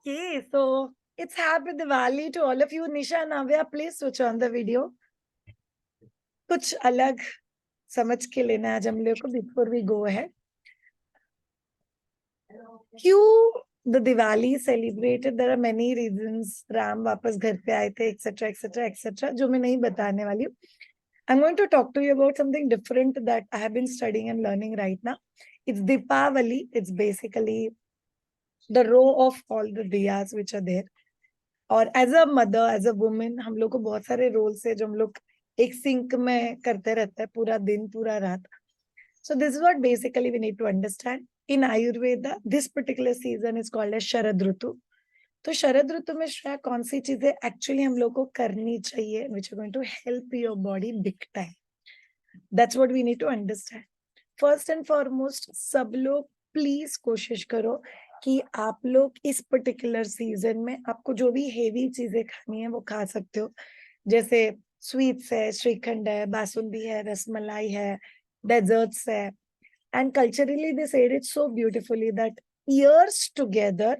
Okay, so it's happy Diwali to all of you. Nisha and Navya, please switch on the video. कुछ अलग समझ के लेना है आज हम लोग को before we go ahead. क्यों the Diwali celebrated? There are many reasons. Ram वापस घर पे आए थे, etc., etc., etc. जो मैं नहीं बताने वाली हूँ. I'm going to talk to you about something different that I have been studying and learning right now. It's Deepavali. It's basically the row of all the diyas which are there. और as a mother as a women हम लोग को बहुत सारे roles है जो हम लोग एक सिंक में करते रहते हैं पूरा दिन पूरा रात. So this is what basically we need to understand. In Ayurveda this particular season is called as Sharad ritu. तो शरद ऋतु में श्रेया कौन सी चीजें एक्चुअली हम लोग को करनी चाहिए which are going to help your body big time. That's what we need to understand. First and foremost सब लोग प्लीज कोशिश करो कि आप लोग इस पर्टिकुलर सीजन में आपको जो भी हेवी चीजें खानी है वो खा सकते हो. जैसे स्वीट्स है, श्रीखंड है, बासुंदी है, रसमलाई है, डेजर्ट्स है. And culturally they said it so beautifully that years together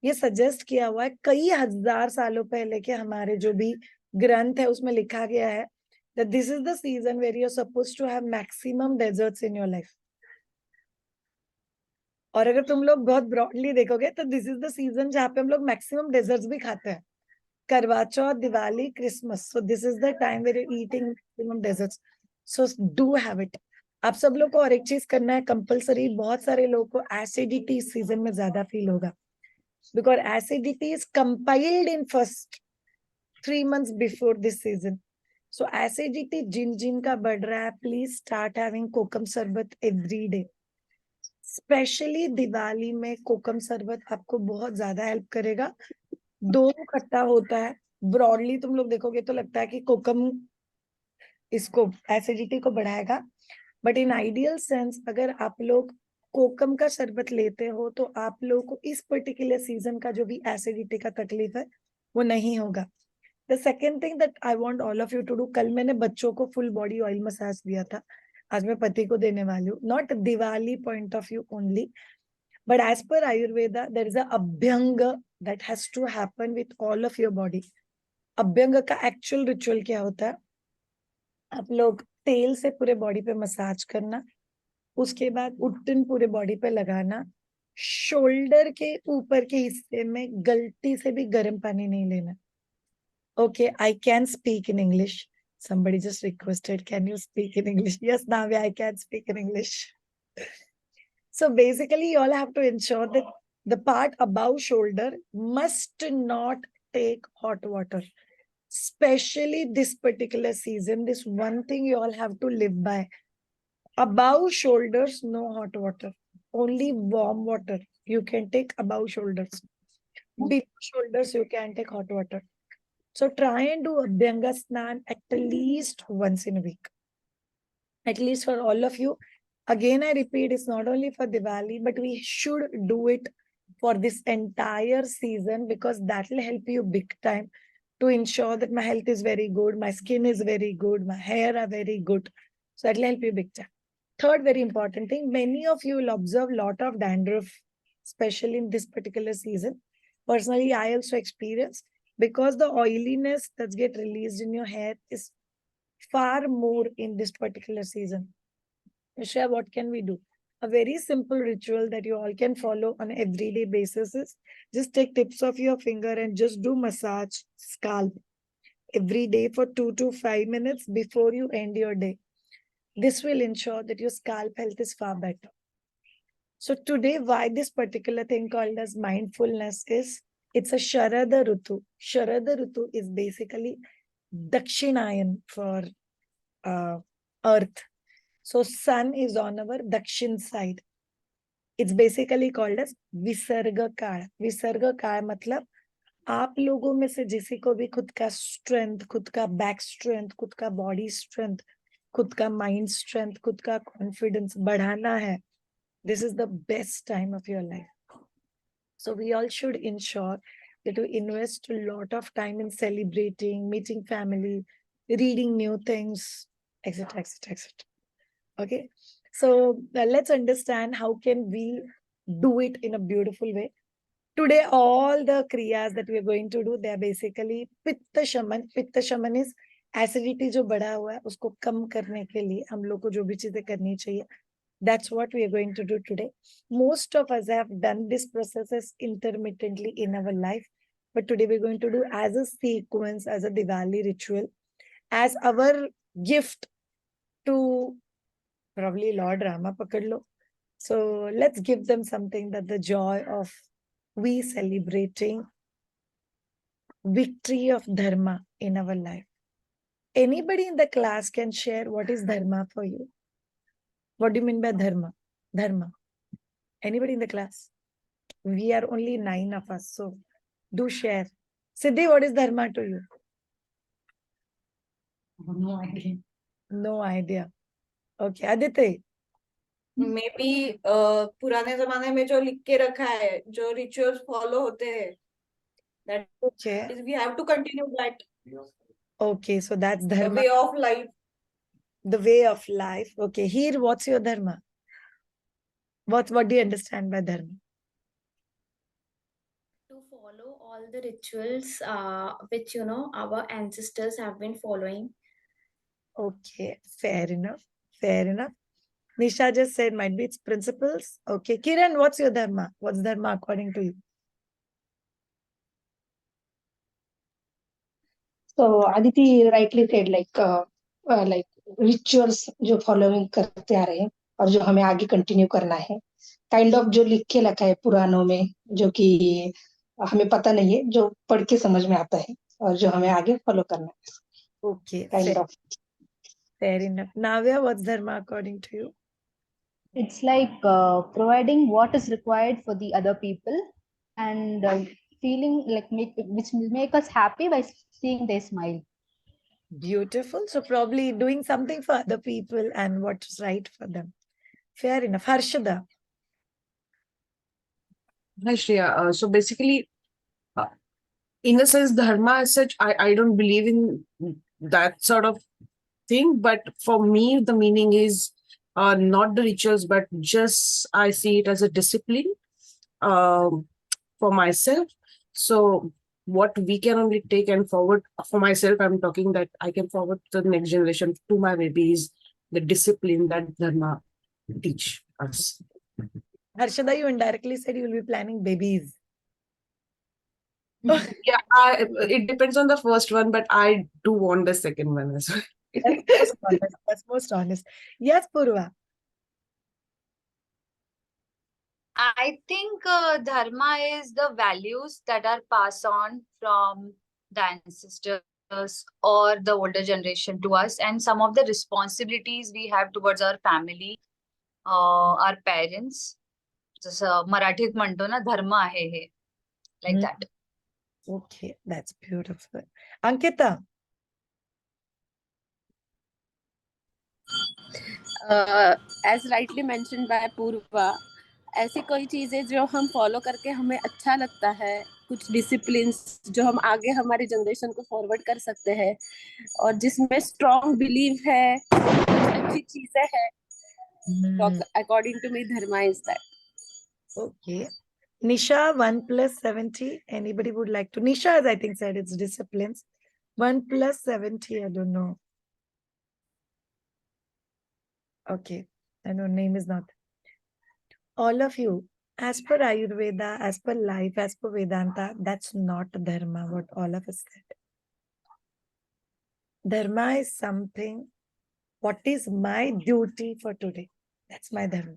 ये सजेस्ट किया हुआ है कई हजार सालों पहले के हमारे जो भी ग्रंथ है उसमें लिखा गया है that this is the season where you're supposed to have maximum desserts in your life. और अगर तुम लोग बहुत ब्रॉडली देखोगे तो दिस इज द सीजन जहाँ पे हम लोग मैक्सिमम डेजर्ट्स भी खाते हैं. Karva Chauth, Diwali, Christmas. So this is the time where you eating maximum desserts. So do have it. आप सब लोग को और एक चीज करना है कंपलसरी. बहुत सारे लोगों को एसिडिटी इस सीजन में ज्यादा फील होगा because acidity is compiled in first 3 months before this season. So acidity जिन जिन का बढ़ रहा है प्लीज स्टार्ट हैविंग कोकम शरबत एवरी डे. स्पेशली दिवाली में कोकम शरबत आपको बहुत ज्यादा हेल्प करेगा. दोनों खट्टा होता है. ब्रॉडली तुम लोग देखोगे तो लगता है कि कोकम इसको एसिडिटी को बढ़ाएगा. बट इन आइडियल सेंस अगर आप लोग कोकम का शरबत लेते हो तो आप लोगों को इस पर्टिकुलर सीजन का जो भी एसिडिटी का तकलीफ है वो नहीं होगा. The second thing that I want all of you to do. कल मैंने बच्चों को फुल बॉडी ऑयल मसाज दिया था. आज मैं पति को देने वाली हूँ. Not Diwali point of view only but as per Ayurveda there is a abhyanga that has to happen with all of your body. Abhyanga का एक्चुअल रिचुअल क्या होता है? आप लोग तेल से पूरे बॉडी पे मसाज करना. उसके बाद उट्टन पूरे बॉडी पे लगाना. शोल्डर के ऊपर के हिस्से में गलती से भी गर्म पानी नहीं लेना. Okay, I can speak in English. Somebody just requested, can you speak in English? Yes, Navya, I can speak in English. So basically, you all have to ensure that the part above shoulder must not take hot water. Especially this particular season, this one thing you all have to live by. Above shoulders, no hot water. Only warm water you can take above shoulders. Below shoulders, you can take hot water. So try and do Abhyanga Snan at least once in a week. At least for all of you. Again, I repeat, it's not only for Diwali, but we should do it for this entire season because that will help you big time to ensure that my health is very good, my skin is very good, my hair are very good. So that will help you big time. Third very important thing, many of you will observe a lot of dandruff, especially in this particular season. Personally, I also experienced because the oiliness that's get released in your hair is far more in this particular season. Shreya, what can we do? A very simple ritual that you all can follow on an everyday basis is just take tips of your finger and just do massage scalp every day for 2 to 5 minutes before you end your day. This will ensure that your scalp health is far better. So today, why this particular thing called as mindfulness is, it's a Sharada Rutu. Sharada Rutu is basically Dakshinayan for earth. So sun is on our Dakshin side. It's basically called as Visarga Kal. Visarga Kal matlab आप लोगों में से जिसी को भी खुद का strength, खुद का बैक स्ट्रेंथ, खुद का बॉडी स्ट्रेंथ, खुद का माइंड स्ट्रेंथ, खुद का कॉन्फिडेंस बढ़ाना है, this is the best time of your life. So we all should ensure that we invest a lot of time in celebrating, meeting family, reading new things, etc., etc., etc. Okay. So let's understand how can we do it in a beautiful way. Today, all the kriyas that we are going to do, they are basically pitta shaman. Pitta shaman is acidity जो बढ़ा हुआ है उसको कम करने के लिए हम लोग को जो भी चीजें करनी चाहिए. That's what we are going to do today. Most of us have done this processes intermittently in our life, but today we're going to do as a sequence, as a Diwali ritual, as our gift to probably Lord Rama Pakadlo. So let's give them something that the joy of we celebrating victory of dharma in our life. Anybody in the class can share what is dharma for you. What do you mean by dharma? Dharma. Anybody in the class? We are only 9 of us, so do share. Siddhi, what is dharma to you? No idea. No idea. Okay, Aditya. May be पुराने जमाने में जो लिख के रखा है, जो rituals follow होते हैं, that Okay. is we have to continue that. Okay, so that's The dharma. way of life. The way of life. Okay, here, what's your dharma? What do you understand by dharma? To follow all the rituals which our ancestors have been following. Okay, fair enough. Fair enough. Nisha just said might be its principles. Okay, Kiran, what's your dharma? What's dharma according to you? So Aditi rightly said like rituals जो following करते आ रहे हैं और जो हमें आगे continue करना है, काइंड ऑफ जो लिख के रखा है पुराणों में, जो कि हमें पता नहीं है, जो पढ़ के समझ में आता है और जो हमें आगे फॉलो करना है. Okay, kind of fair enough. Navya, what's dharma according to you? It's like providing what is required for the other people and feeling like which will make us happy by seeing their smile. Beautiful. So probably doing something for other people and what's right for them. Fair enough. Harshada. Hi, Shreya. So basically, in a sense, dharma as such, I don't believe in that sort of thing. But for me, the meaning is not the rituals, but just I see it as a discipline for myself. So what we can only take and forward for myself, I'm talking that I can forward to the next generation, to my babies, the discipline that dharma teach us. Harshada, you indirectly said you will be planning babies. Yeah, it depends on the first one, but I do want the second one as well. That's most honest. That's most honest. Yes, Purva. I think dharma is the values that are passed on from the ancestors or the older generation to us, and some of the responsibilities we have towards our family, our parents. जसं मराठीत म्हणतो ना धर्म आहे हे, like that. Okay, that's beautiful. Ankita. As rightly mentioned by Purva, ऐसी कोई चीजें जो हम फॉलो करके हमें अच्छा लगता है, कुछ डिसिप्लिन्स जो हम आगे हमारी जनरेशन को फॉरवर्ड कर सकते हैं और जिसमें स्ट्रॉन्ग बिलीव है, अच्छी चीजें हैं. According to me, dharma is that. Okay. Nisha, 1 plus 70. Anybody would like to? Nisha has, I think, said it's disciplines. 1 plus 70, I don't know. Okay. I know name is not. All of you, as per Ayurveda, as per life, as per Vedanta, that's not dharma, what all of us said. Dharma is something, what is my duty for today? That's my dharma.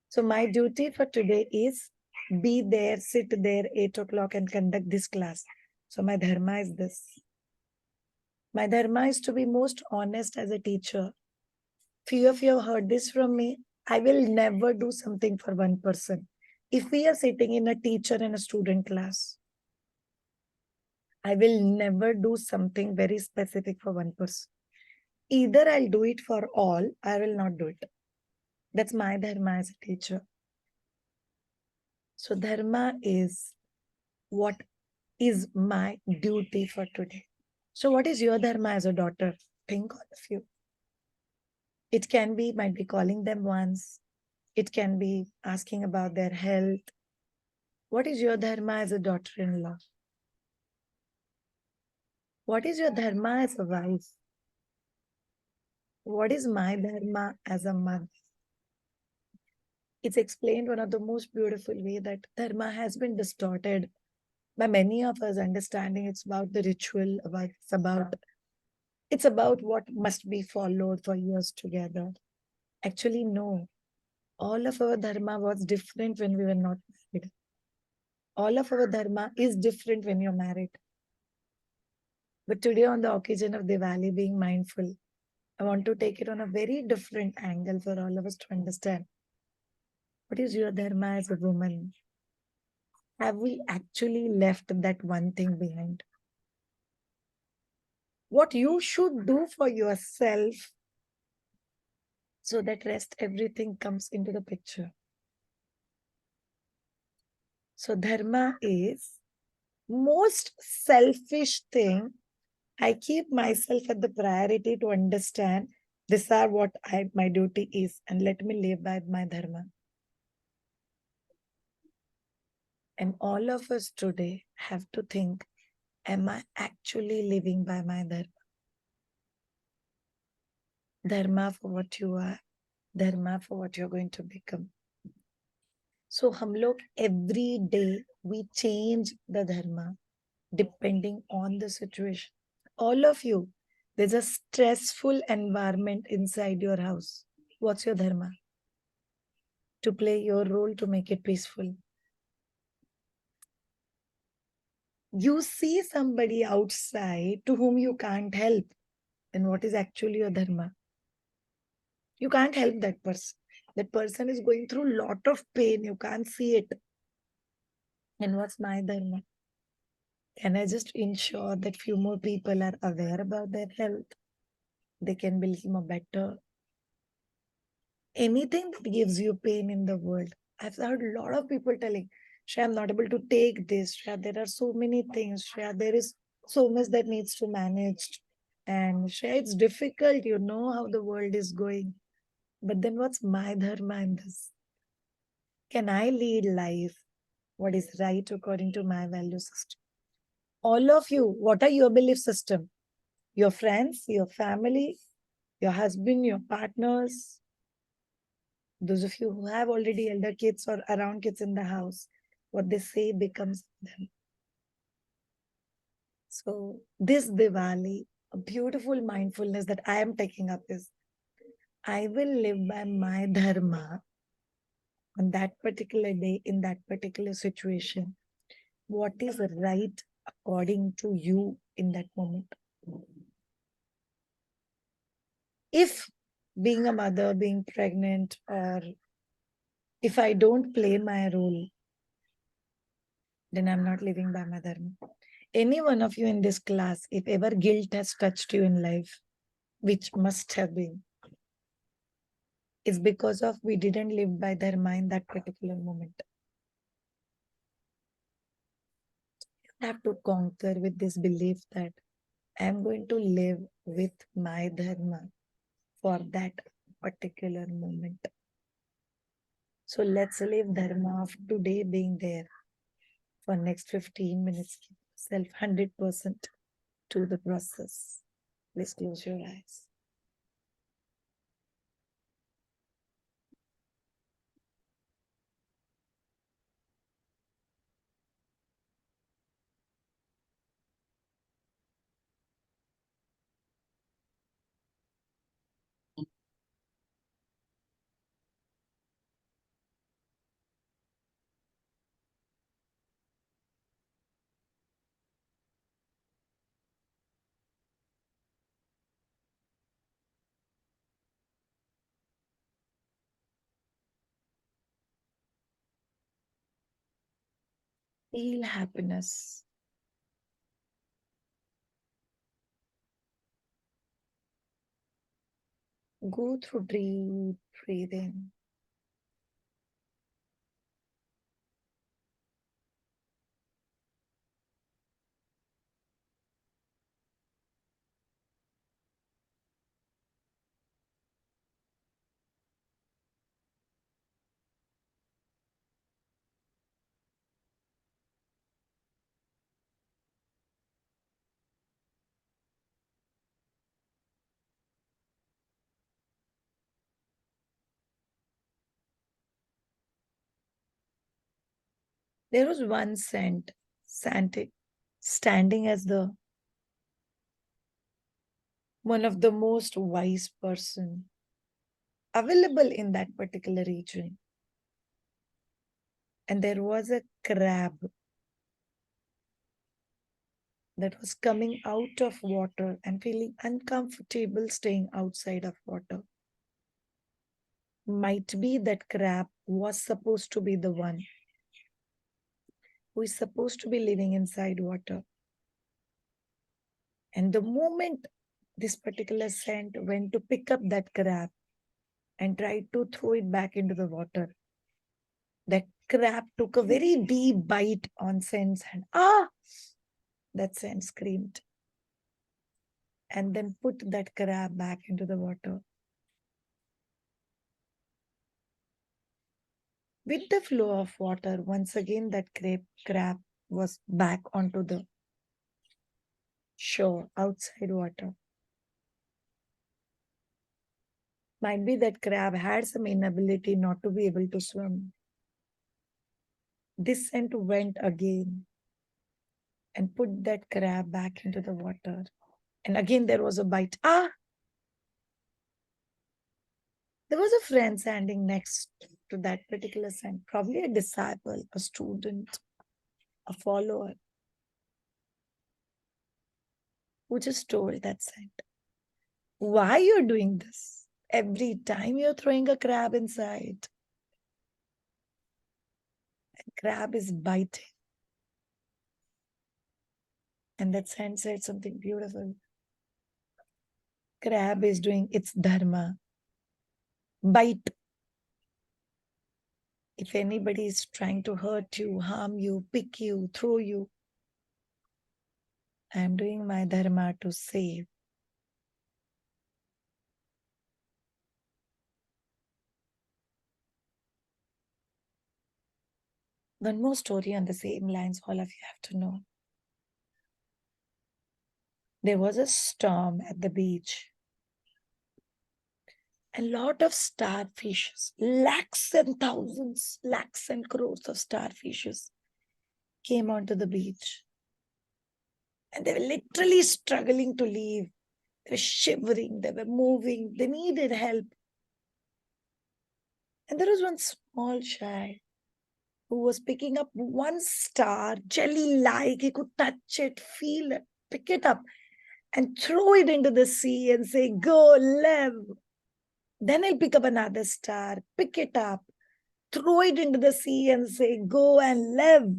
So my duty for today is be there, sit there, 8 o'clock and conduct this class. So my dharma is this. My dharma is to be most honest as a teacher. Few of you have heard this from me. I will never do something for one person. If we are sitting in a teacher and a student class, I will never do something very specific for one person. Either I'll do it for all, or I will not do it. That's my dharma as a teacher. So dharma is what is my duty for today. So what is your dharma as a daughter? Think all of you. It can be, might be calling them once. It can be asking about their health. What is your dharma as a daughter-in-law? What is your dharma as a wife? What is my dharma as a mother? It's explained one of the most beautiful way that dharma has been distorted by many of us understanding it's about the ritual, it's about what must be followed for years together. Actually, no. All of our dharma was different when we were not married. All of our dharma is different when you're married. But today, on the occasion of Diwali, being mindful, I want to take it on a very different angle for all of us to understand. What is your dharma as a woman? Have we actually left that one thing behind? What you should do for yourself so that rest everything comes into the picture. So dharma is most selfish thing. I keep myself at the priority to understand these are what my duty is and let me live by my dharma. And all of us today have to think, am I actually living by my dharma? Dharma for what you are, dharma for what you're going to become. So hum log every day we change the dharma depending on the situation. All of you, there's a stressful environment inside your house. What's your dharma? To play your role to make it peaceful. You see somebody outside to whom you can't help, then what is actually your dharma? You can't help that person. That person is going through a lot of pain. You can't see it. And what's my dharma? Can I just ensure that few more people are aware about their health? They can be a little more better. Anything that gives you pain in the world. I've heard a lot of people telling, Shreya, I'm not able to take this. Shreya, there are so many things. Shreya, there is so much that needs to manage. And Shreya, it's difficult. You know how the world is going. But then what's my dharma in this? Can I lead life? What is right according to my value system? All of you, what are your belief system? Your friends, your family, your husband, your partners, those of you who have already elder kids or around kids in the house, what they say becomes them. So this Diwali, a beautiful mindfulness that I am taking up is, I will live by my dharma on that particular day, in that particular situation. What is right according to you in that moment? If being a mother, being pregnant, or if I don't play my role, then I'm not living by my dharma. Any one of you in this class, if ever guilt has touched you in life, which must have been, is because of we didn't live by dharma in that particular moment. You have to conquer with this belief that I'm going to live with my dharma for that particular moment. So let's live dharma of today being there for next 15 minutes. Give yourself 100% to the process. Please close your eyes. Feel happiness. Go through deep breathing. There was one standing as the one of the most wise person available in that particular region. And there was a crab that was coming out of water and feeling uncomfortable staying outside of water. Might be that crab was supposed to be the one who is supposed to be living inside water. And the moment this particular saint went to pick up that crab and tried to throw it back into the water, that crab took a very deep bite on Saint's hand. Ah! That saint screamed and then put that crab back into the water. With the flow of water, once again that crab was back onto the shore, outside water. Might be that crab had some inability not to be able to swim. This saint went again and put that crab back into the water. And again there was a bite. Ah! There was a friend standing next to that particular saint, probably a disciple, a student, a follower, who just told that saint, why you're doing this? Every time you're throwing a crab inside, and crab is biting. And that saint said something beautiful. Crab is doing its dharma. Bite. If anybody is trying to hurt you, harm you, pick you, throw you, I am doing my dharma to save. One more story on the same lines all of you have to know. There was a storm at the beach. A lot of starfishes, lakhs and thousands, lakhs and crores of starfishes came onto the beach. And they were literally struggling to leave. They were shivering, they were moving, they needed help. And there was one small child who was picking up one star, jelly-like. He could touch it, feel it, pick it up, and throw it into the sea and say, go, live. Then he'll pick up another star, pick it up, throw it into the sea and say, go and live.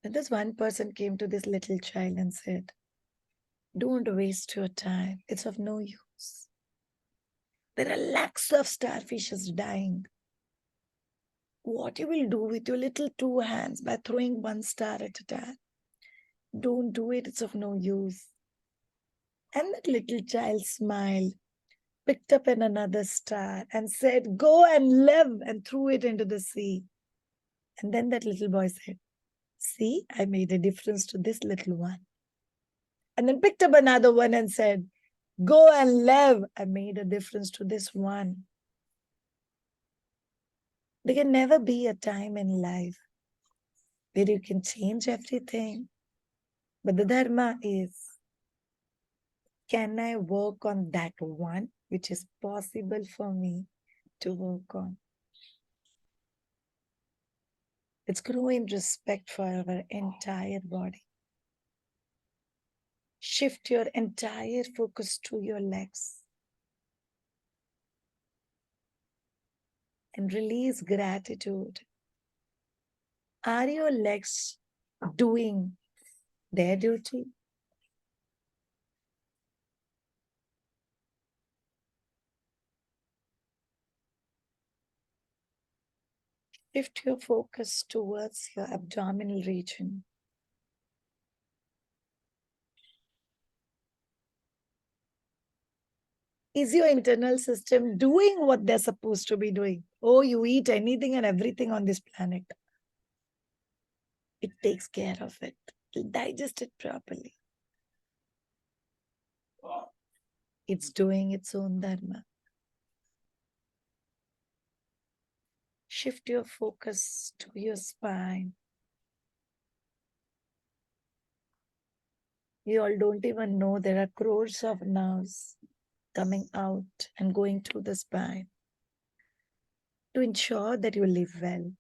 And this one person came to this little child and said, don't waste your time. It's of no use. There are lakhs of starfishes dying. What you will do with your little two hands by throwing one star at a time? Don't do it. It's of no use. And that little child smiled, picked up another star and said, go and live, and threw it into the sea. And then that little boy said, see, I made a difference to this little one. And then picked up another one and said, go and live. I made a difference to this one. There can never be a time in life where you can change everything. But the dharma is, can I work on that one which is possible for me to work on? Let's grow in respect for our entire body. Shift your entire focus to your legs. And release gratitude. Are your legs doing their duty? Shift your focus towards your abdominal region. Is your internal system doing what they're supposed to be doing? Oh, you eat anything and everything on this planet. It takes care of it. It'll digest it properly. It's doing its own dharma. Shift your focus to your spine. You all don't even know there are crores of nerves coming out and going through the spine to ensure that you live well.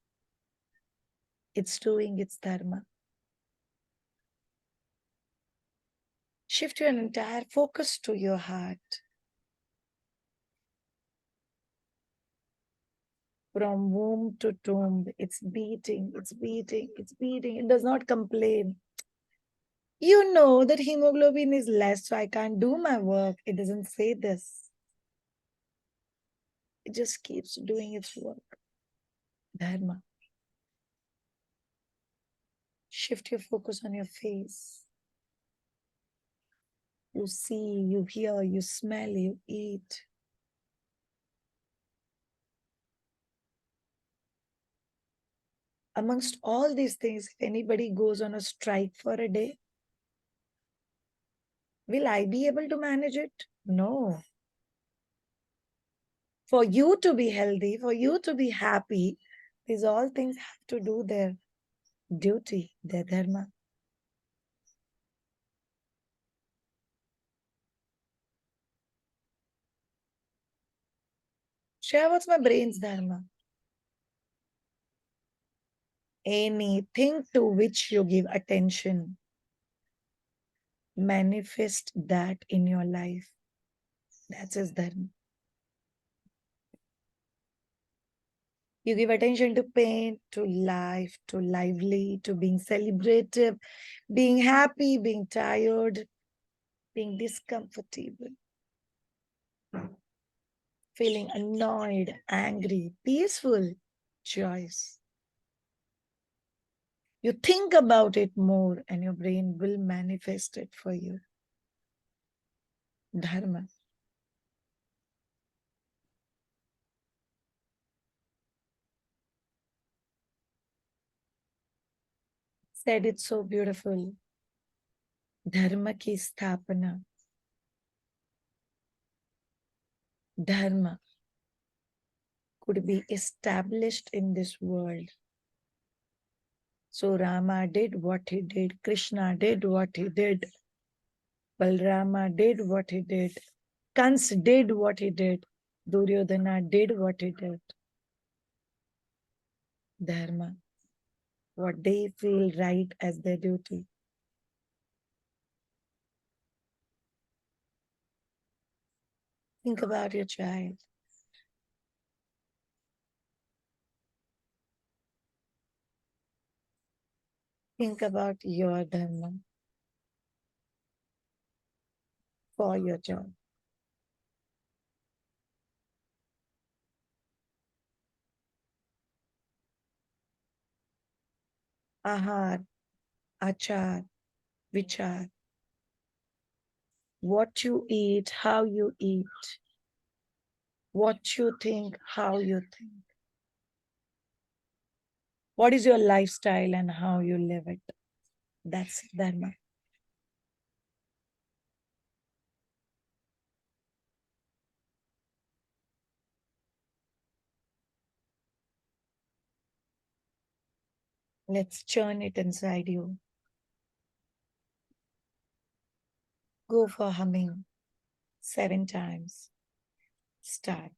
It's doing its dharma. Shift your entire focus to your heart. From womb to tomb, it's beating, it's beating, it's beating. It does not complain. You know that hemoglobin is less, so I can't do my work. It doesn't say this. It just keeps doing its work. Dharma. Shift your focus on your face. You see, you hear, you smell, you eat. Amongst all these things, if anybody goes on a strike for a day, will I be able to manage it? No. For you to be healthy, for you to be happy, these all things have to do their duty, their dharma. Share what's my brain's dharma? Anything to which you give attention, manifest that in your life. That's his dharma. You give attention to pain, to life, to lively, to being celebrative, being happy, being tired, being discomfortable, feeling annoyed, angry, peaceful, joyous. You think about it more and your brain will manifest it for you. Dharma. Said it so beautiful. Dharma ki sthapana. Dharma could be established in this world. So Rama did what he did, Krishna did what he did, Balrama did what he did, Kans did what he did, Duryodhana did what he did. Dharma, what they feel right as their duty. Think about your child. Think about your dharma for your child. Ahar, achar, vichar. What you eat, how you eat. What you think, how you think. What is your lifestyle and how you live it? That's dharma. Let's churn it inside you. Go for humming 7 times. Start.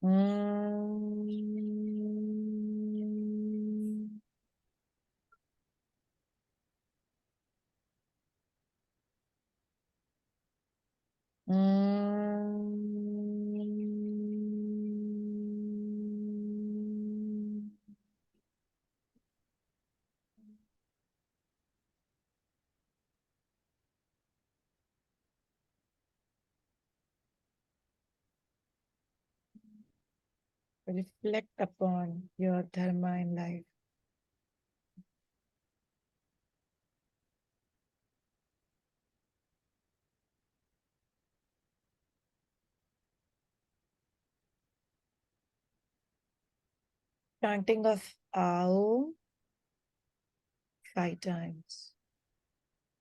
Mm. Mm. Reflect upon your dharma in life. Chanting of Aum 5 times.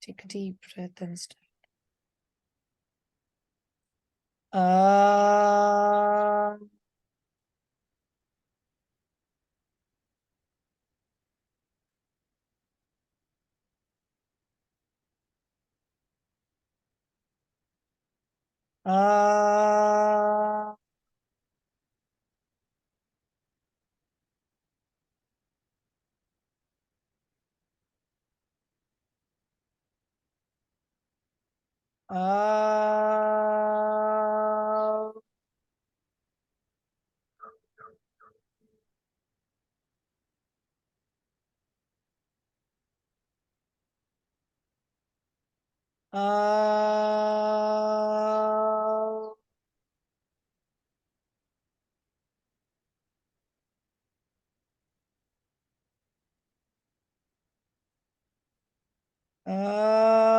Take a deep breath and start. Aum. Aum. Aum. Aum. Aum.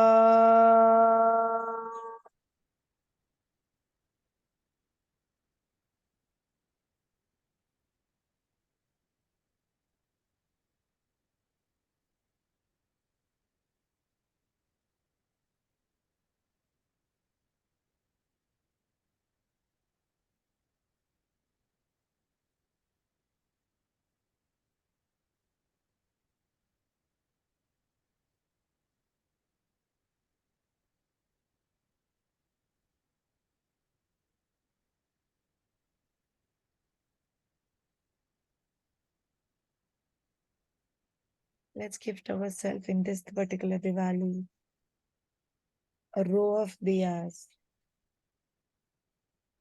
Let's gift ourselves in this particular Diwali a row of diyas,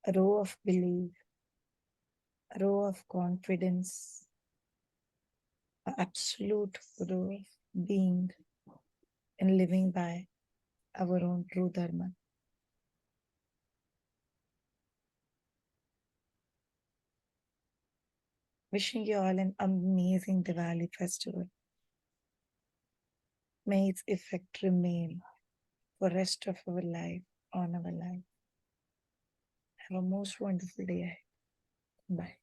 a row of belief, a row of confidence, an absolute row of being and living by our own true dharma. Wishing you all an amazing Diwali festival. May its effect remain for rest of our life, on our life. Have a most wonderful day ahead. Bye.